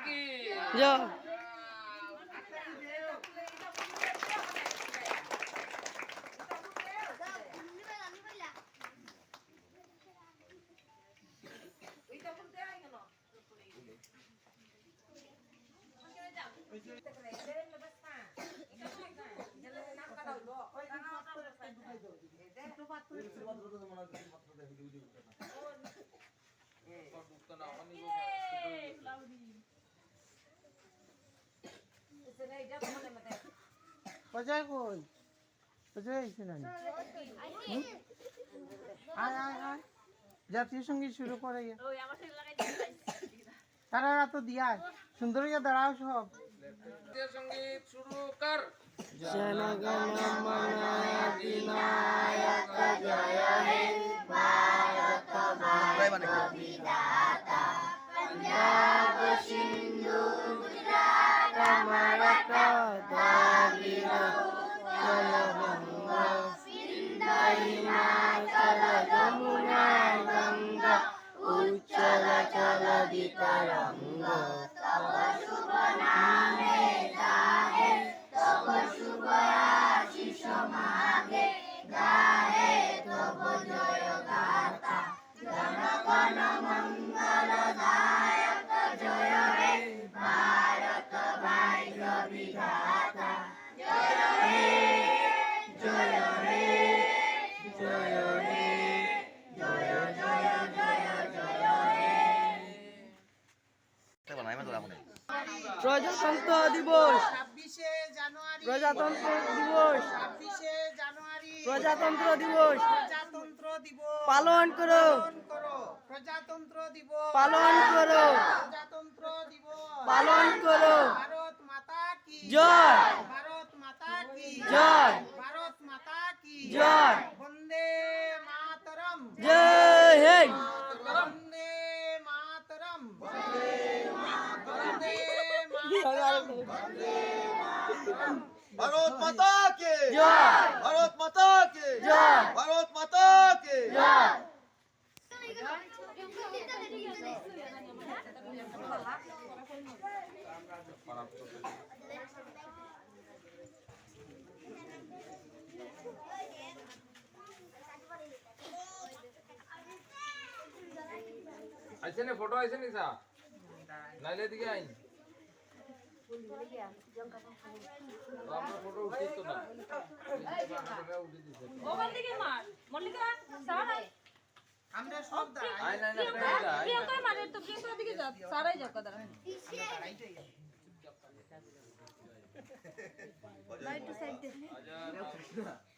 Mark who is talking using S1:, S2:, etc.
S1: কি
S2: জয় অজয় কই অজয় আইছে না আয় আয় আয় জাতীয় সঙ্গীত শুরু করে তারা তো দিয়ায় সুন্দর হইয়া দাঁড়াও সব
S1: জাতীয় সঙ্গীত শুরু কর
S2: জনগণ মন অধিনায়ক জয় হে ভারত ভাগ্য বিধাতা পঞ্জাব সিন্ধু গুজরাট মরাঠ দ্রাবিড় উৎকল বঙ্গ সিন্ধু হিমাচল যমুনা গঙ্গা উচ্চল চলতি তরঙ্গ তব শুভ নামে গাহে তব শুভ আশিস মাগে গাহে তব জয় গাথা জনগণ মঙ্গল দায়ক জয় হে ভারত ভাগ্য বিধাতা জয় হে জয় হে জয় হে জয় জয় জয় জয় হে প্রজাতন্ত্র দিবস
S3: 26 জানুয়ারি
S2: প্রজাতন্ত্র দিবস
S3: 26 জানুয়ারি
S2: প্রজাতন্ত্র দিবস
S3: প্রজাতন্ত্র দিবস
S2: পালন করো
S3: প্রজাতন্ত্র দিবস
S2: পালন করো
S3: প্রজাতন্ত্র দিবস
S2: পালন করো
S3: ভারত মাতা কি
S2: জয়
S3: ভারত মাতা কি
S2: জয়
S3: ভারত মাতা কি
S2: জয়
S3: বন্দে মাতরম
S2: জয় হে
S3: বন্দে মাতরম বন্দে মাতরম
S4: ভারত মাতা কে
S2: জয়
S4: ভারত মাতা কে
S2: জয়
S4: ভারত মাতা কে
S2: জয়
S1: আইছে না ফটো আইছে নি সা নাইলে দিকে আইন আমরা ফটো উঠিস তো না উঠে দিছে
S5: ওখান থেকে মার মল্লিকা সারা
S3: আমরা সব
S1: আই না না
S5: প্রিয়ঙ্কা মারে তো প্রিয়ঙ্কা দিকে যা সারাই যাও কদর
S1: আজা